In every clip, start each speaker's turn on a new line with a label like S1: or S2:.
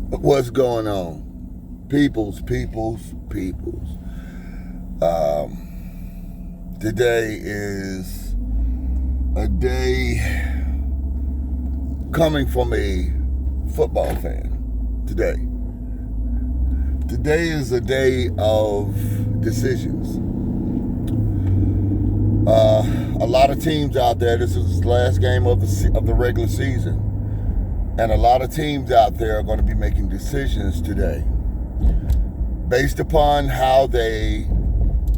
S1: What's going on? Peoples. Today is a day coming from a football fan. Today is a day of decisions. A lot of teams out there, this is the last game of the regular season. And a lot of teams out there are going to be making decisions today based upon how they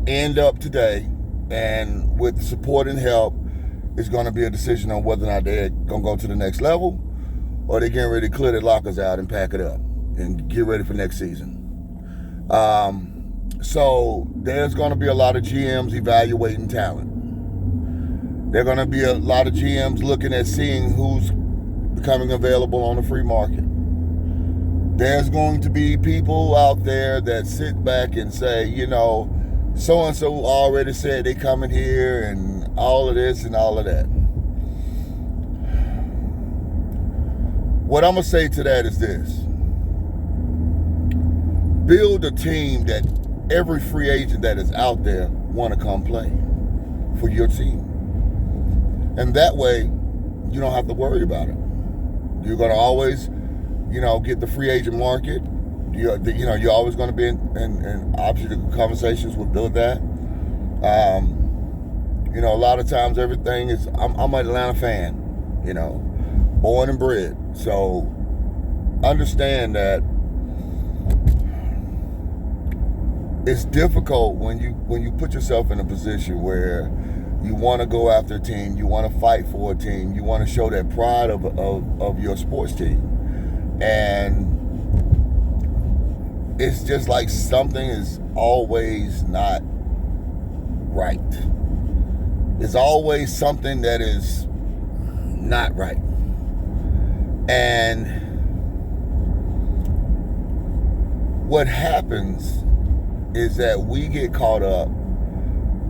S1: end up today, and with the support and help, it's going to be a decision on whether or not they're going to go to the next level or they're getting ready to clear their lockers out and pack it up and get ready for next season. So there's going to be a lot of GMs evaluating talent. There are going to be a lot of GMs looking at seeing who's becoming available on the free market. There's going to be people out there that sit back and say, so-and-so already said they coming here and all of this and all of that. What I'm going to say to that is this. Build a team that every free agent that is out there want to come play for your team. And that way, you don't have to worry about it. You're going to always, get the free agent market. You're always going to be in obviously the conversations will build that. A lot of times everything is, I'm an Atlanta fan, born and bred. So understand that it's difficult when you put yourself in a position where you want to go after a team, you want to fight for a team, you want to show that pride of your sports team. And it's just like something is always not right. It's always something that is not right. And what happens is that we get caught up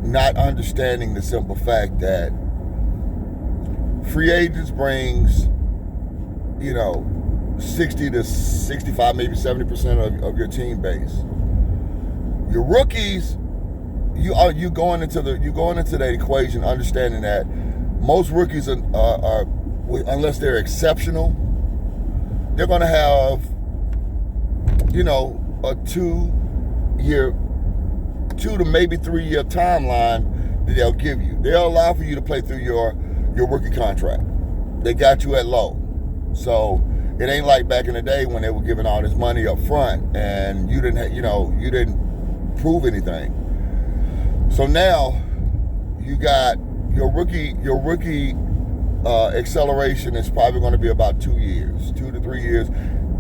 S1: not understanding the simple fact that free agents brings, 60 to 65, maybe 70% of your team base. Your rookies, you going into that equation understanding that most rookies are unless they're exceptional, they're going to have, a 2 to maybe 3 year timeline that they'll give you. They'll allow for you to play through your rookie contract. They got you at low. So it ain't like back in the day when they were giving all this money up front and you didn't prove anything. So now you got your rookie acceleration is probably going to be about 2 years, 2 to 3 years.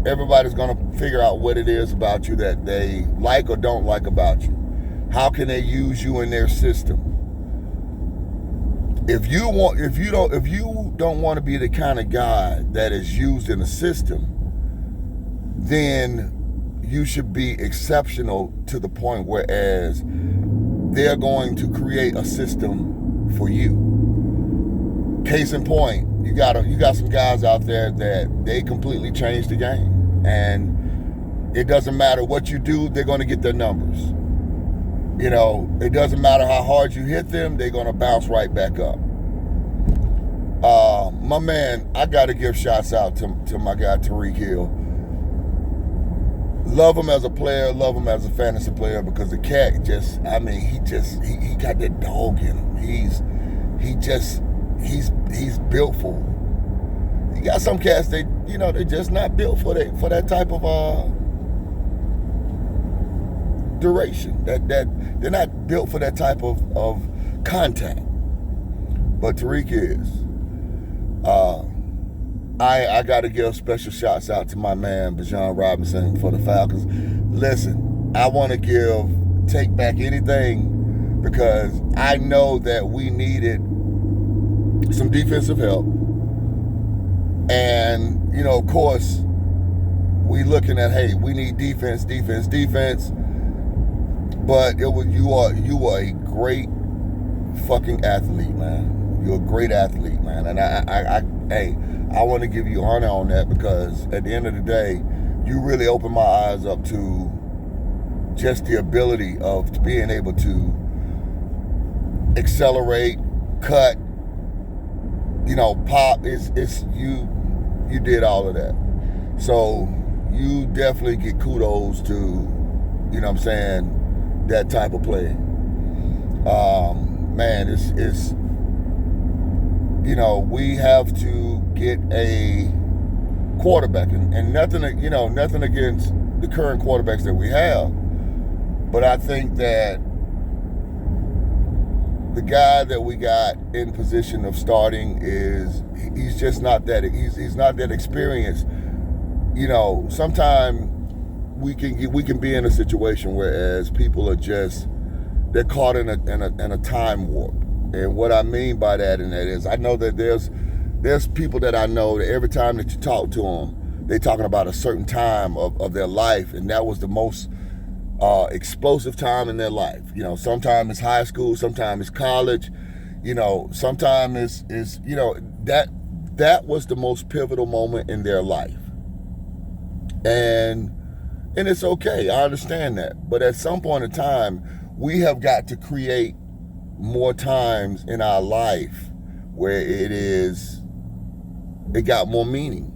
S1: Everybody's going to figure out what it is about you that they like or don't like about you. How can they use you in their system? If you don't want to be the kind of guy that is used in a system, then you should be exceptional to the point whereas they're going to create a system for you. Case in point, you got some guys out there that they completely changed the game, and it doesn't matter what you do, they're going to get their numbers. It doesn't matter how hard you hit them, they're going to bounce right back up. My man, I got to give shots out to my guy, Tyreek Hill. Love him as a player, love him as a fantasy player, because the cat he got that dog in him. He's built for it. You got some cats, they just not built for that type of duration. That they're not built for that type of contact. But Tyreek is. I got to give special shots out to my man Bijan Robinson for the Falcons. Listen, I want to take back anything because I know that we needed some defensive help. And, of course, we looking at, hey, we need defense. But you are a great fucking athlete, man. You're a great athlete, man. And I want to give you honor on that because at the end of the day, you really opened my eyes up to just the ability of being able to accelerate, cut, pop. It's you did all of that. So you definitely get kudos to, that type of play. Man, it's we have to get a quarterback, and nothing against the current quarterbacks that we have, but I think that the guy that we got in position of starting he's just not that he's not that experienced. Sometimes we can be in a situation whereas people are they're caught in a time warp. And what I mean by that is I know that there's people that I know that every time that you talk to them, they're talking about a certain time of their life, and that was the most explosive time in their life. Sometimes it's high school, sometimes it's college, sometimes it's that was the most pivotal moment in their life. And it's okay, I understand that. But at some point in time, we have got to create more times in our life where it got more meaning.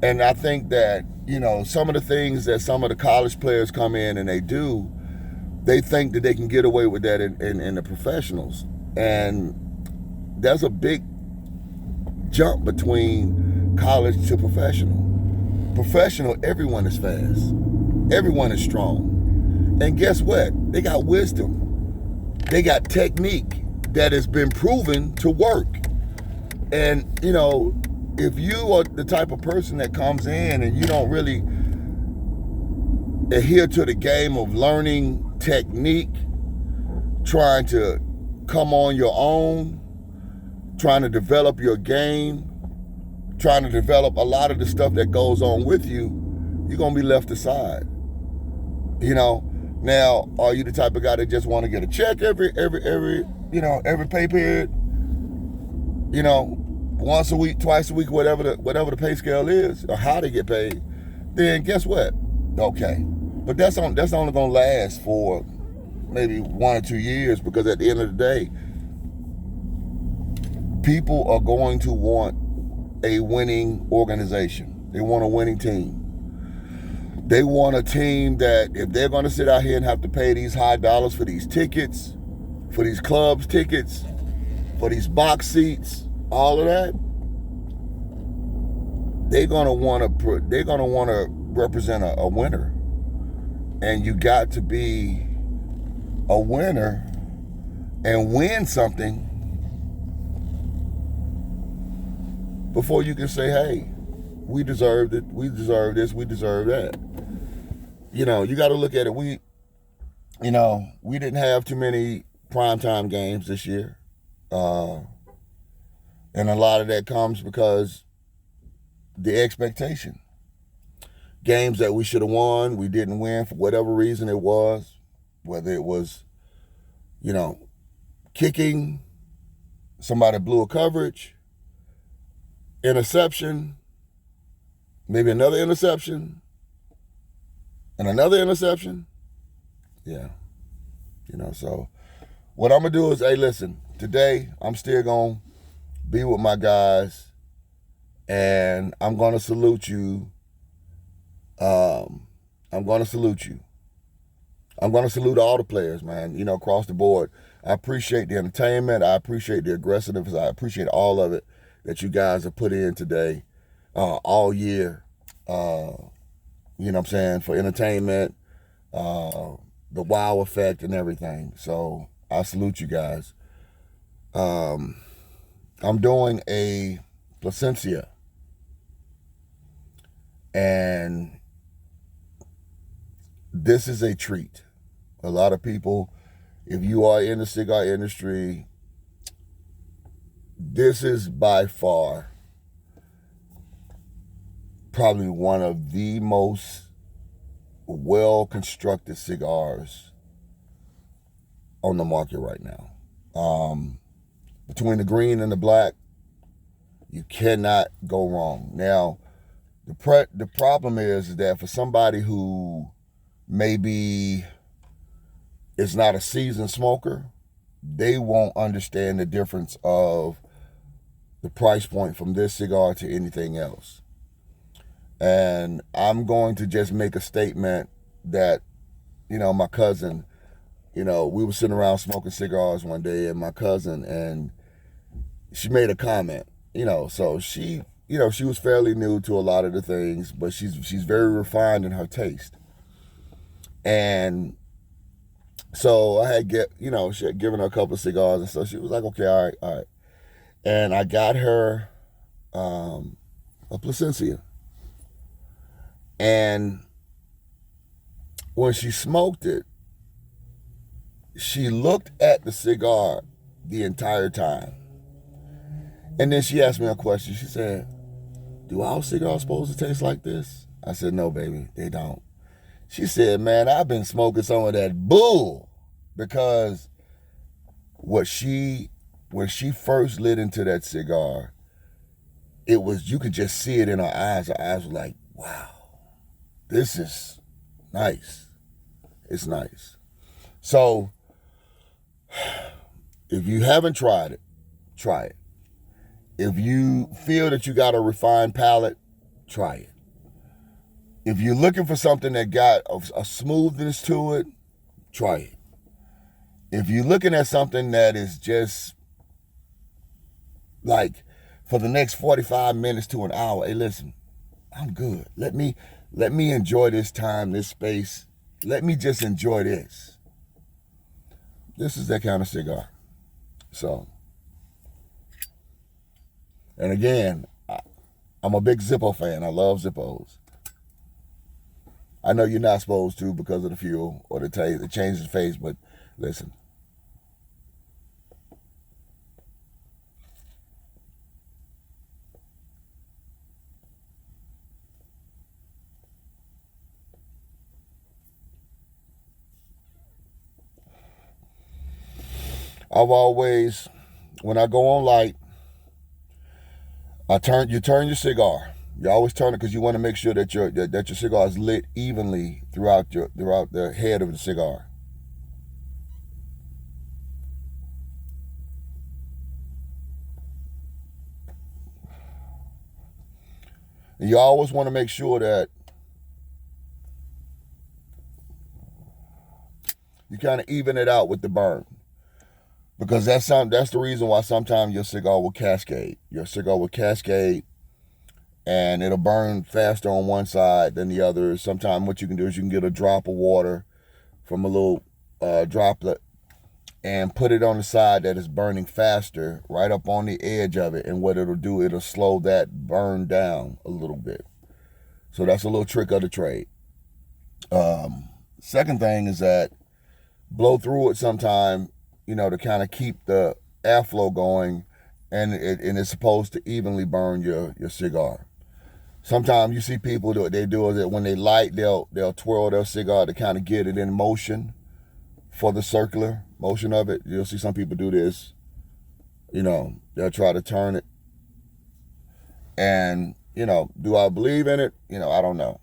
S1: And I think that, some of the things that some of the college players come in and they think that they can get away with that in the professionals. And there's a big jump between college to professional. Professional, everyone is fast. Everyone is strong. And guess what? They got wisdom. They got technique that has been proven to work. And, if you are the type of person that comes in and you don't really adhere to the game of learning technique, trying to come on your own, trying to develop your game, trying to develop a lot of the stuff that goes on with you, you're going to be left aside. Now, are you the type of guy that just want to get a check every pay period? Once a week, twice a week, whatever the pay scale is, or how they get paid, then guess what? Okay. But that's only going to last for maybe 1 or 2 years, because at the end of the day, people are going to want a winning organization. They want a winning team. They want a team that if they're going to sit out here and have to pay these high dollars for these tickets, for these clubs tickets, for these box seats, all of that, they're going to want to represent a winner. And you got to be a winner and win something before you can say, hey, we deserved it, we deserve this, we deserve that. You got to look at it. We didn't have too many primetime games this year. And a lot of that comes because the expectation. Games that we should have won, we didn't win for whatever reason it was. Whether it was, kicking, somebody blew a coverage, interception, maybe another interception, and another interception. Yeah. So what I'm going to do is, hey, listen, today I'm still going to be with my guys, and I'm going to salute you. I'm going to salute you. I'm going to salute all the players, man, across the board. I appreciate the entertainment. I appreciate the aggressiveness. I appreciate all of it that you guys have put in today, all year. For entertainment, the wow effect and everything. So I salute you guys. I'm doing a Plasencia. And this is a treat. A lot of people, if you are in the cigar industry, this is by far probably one of the most well-constructed cigars on the market right now. Between the green and the black, you cannot go wrong. Now, The problem is that for somebody who maybe is not a seasoned smoker, they won't understand the difference of the price point from this cigar to anything else. And I'm going to just make a statement that, my cousin, we were sitting around smoking cigars one day, and my cousin, and she made a comment, so she was fairly new to a lot of the things, but she's very refined in her taste. And so I had she had given her a couple of cigars, and so she was like, okay, all right. And I got her a Plasencia. And when she smoked it, she looked at the cigar the entire time. And then she asked me a question. She said, do all cigars supposed to taste like this? I said, no, baby, they don't. She said, man, I've been smoking some of that bull, because when she first lit into that cigar, you could just see it in her eyes. Her eyes were like, wow, this is nice. It's nice. So if you haven't tried it, try it. If you feel that you got a refined palate, try it. If you're looking for something that got a smoothness to it, try it. If you're looking at something that is just like for the next 45 minutes to an hour, hey, listen, I'm good. Let me enjoy this time, this space. Let me just enjoy this. This is that kind of cigar. So, and again, I'm a big Zippo fan. I love Zippos. I know you're not supposed to because of the fuel or the taste. It changes the face, but listen. I've always, when I go on light, you turn your cigar. You always turn it because you want to make sure that your cigar is lit evenly throughout the head of the cigar. And you always want to make sure that you kind of even it out with the burn. Because that's the reason why sometimes your cigar will cascade. Your cigar will cascade and it'll burn faster on one side than the other. Sometimes what you can do is you can get a drop of water from a little droplet and put it on the side that is burning faster right up on the edge of it. And what it'll do, it'll slow that burn down a little bit. So that's a little trick of the trade. Second thing is that blow through it sometime, to kind of keep the airflow going, and it's supposed to evenly burn your cigar. Sometimes you see people do that when they light, they'll twirl their cigar to kind of get it in motion for the circular motion of it. You'll see some people do this. They'll try to turn it. And, do I believe in it? I don't know.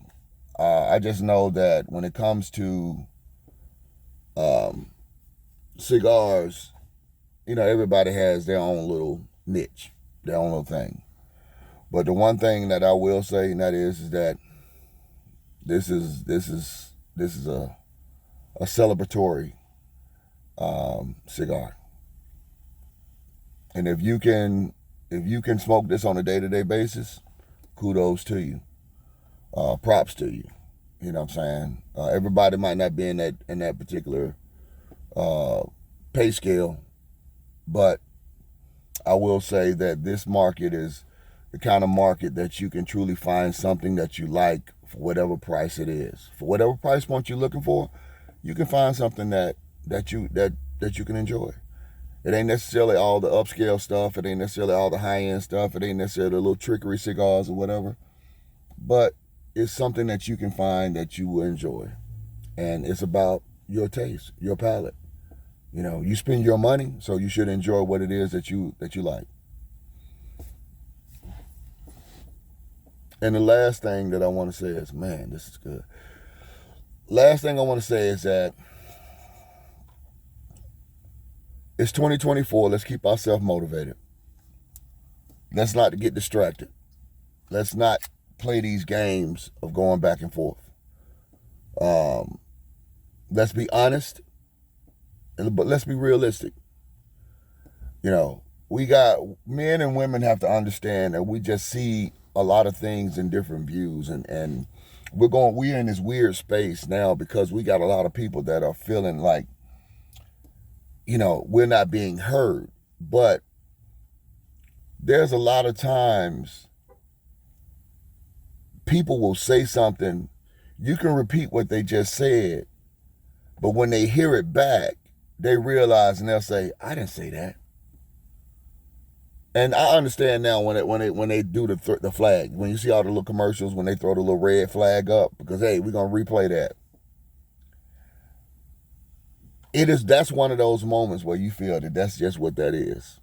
S1: I just know that when it comes to cigars, everybody has their own little niche, their own little thing. But the one thing that I will say, and that is that this is a celebratory cigar. And if you can smoke this on a day-to-day basis, kudos to you. Props to you. You know what I'm saying? Everybody might not be in that particular pay scale, but I will say that this market is the kind of market that you can truly find something that you like for whatever price it is. For whatever price point you're looking for, you can find something that you can enjoy. It ain't necessarily all the upscale stuff. It ain't necessarily all the high-end stuff. It ain't necessarily the little trickery cigars or whatever. But it's something that you can find that you will enjoy. And it's about your taste, your palate. You spend your money, so you should enjoy what it is that you like. And the last thing that I want to say is, man, this is good. Last thing I want to say is that it's 2024. Let's keep ourselves motivated. Let's not get distracted. Let's not play these games of going back and forth. Let's be honest, but let's be realistic. You know, men and women have to understand that we just see a lot of things in different views, and we're in this weird space now because we got a lot of people that are feeling like, you know, we're not being heard. But there's a lot of times people will say something, you can repeat what they just said, but when they hear it back, they realize and they'll say, I didn't say that. And I understand now when they do the flag, when you see all the little commercials, when they throw the little red flag up, because hey, we're gonna replay that. That's one of those moments where you feel that that's just what that is.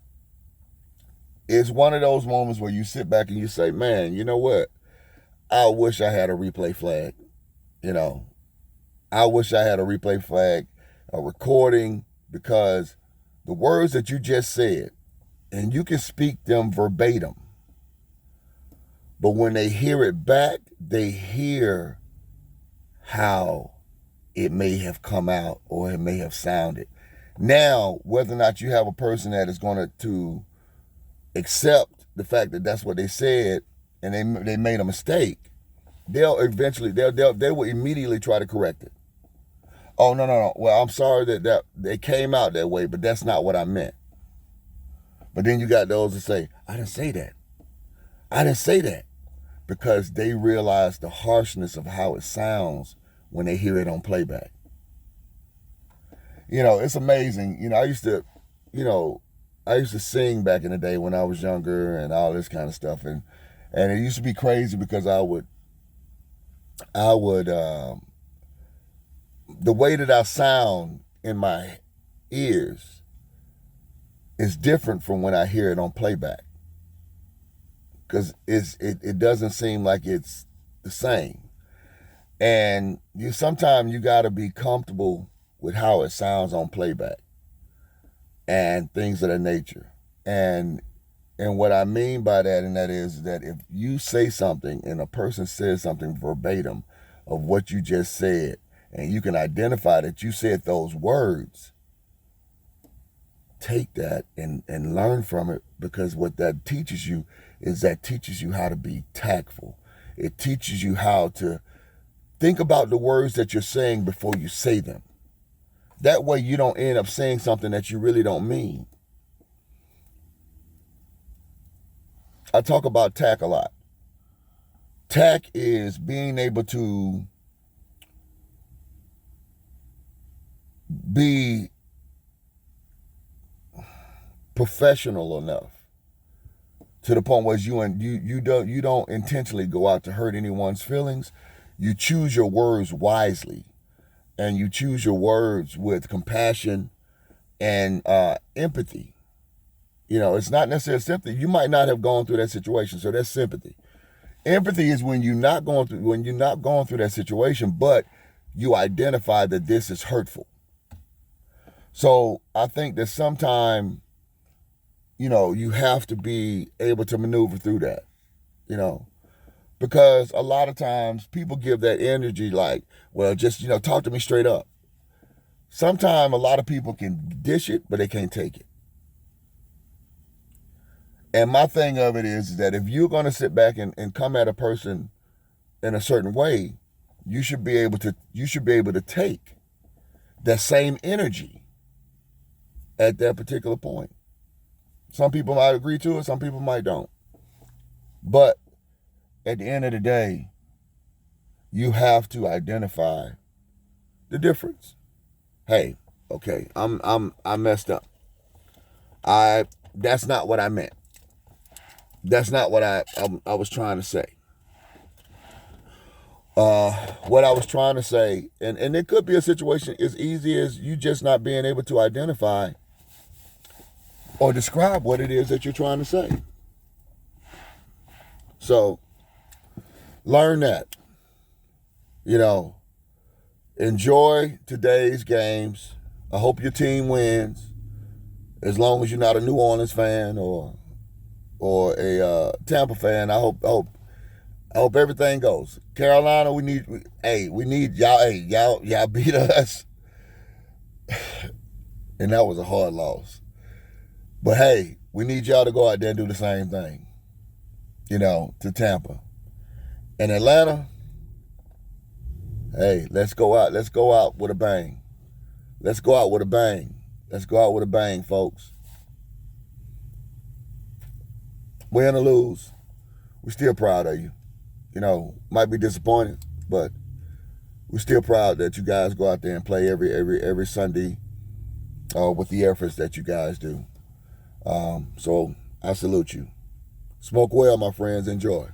S1: It's one of those moments where you sit back and you say, man, you know what? I wish I had a replay flag. You know, I wish I had a replay flag, a recording, because the words that you just said, and you can speak them verbatim, but when they hear it back, they hear how it may have come out or it may have sounded. Now, whether or not you have a person that is going to accept the fact that that's what they said and they made a mistake, they will immediately try to correct it. Oh, no. Well, I'm sorry that they came out that way, but that's not what I meant. But then you got those that say, I didn't say that. I didn't say that. Because they realize the harshness of how it sounds when they hear it on playback. You know, it's amazing. You know, I used to sing back in the day when I was younger and all this kind of stuff. And it used to be crazy because I would the way that I sound in my ears is different from when I hear it on playback, because it doesn't seem like it's the same. And sometimes you got to be comfortable with how it sounds on playback and things of that nature. And what I mean by that, and that is that if you say something and a person says something verbatim of what you just said, and you can identify that you said those words, take that and learn from it, because what that teaches you is that teaches you how to be tactful. It teaches you how to think about the words that you're saying before you say them. That way you don't end up saying something that you really don't mean. I talk about tact a lot. Tact is being able to be professional enough to the point where you don't intentionally go out to hurt anyone's feelings. You choose your words wisely, and you choose your words with compassion and empathy. You know, it's not necessarily sympathy. You might not have gone through that situation, so that's sympathy. Empathy is when you're not going through that situation, but you identify that this is hurtful. So I think that sometimes, you know, you have to be able to maneuver through that, you know, because a lot of times people give that energy like, well, just, you know, talk to me straight up. Sometimes a lot of people can dish it, but they can't take it. And my thing of it is that if you're going to sit back and come at a person in a certain way, you should be able to take that same energy at that particular point. Some people might agree to it, some people might don't. But at the end of the day, you have to identify the difference. Hey, okay, I messed up. That's not what I meant. That's not what I was trying to say. What I was trying to say, and it could be a situation as easy as you just not being able to identify or describe what it is that you're trying to say. So learn that. You know, enjoy today's games. I hope your team wins. As long as you're not a New Orleans fan or a Tampa fan, I hope everything goes. Carolina, we need y'all. Hey, y'all beat us, and that was a hard loss. But hey, we need y'all to go out there and do the same thing. You know, to Tampa and Atlanta. Hey, let's go out. Let's go out with a bang. Let's go out with a bang. Let's go out with a bang, folks. Win or lose, we're still proud of you. You know, might be disappointed, but we're still proud that you guys go out there and play every Sunday with the efforts that you guys do. So I salute you. Smoke well, my friends. Enjoy.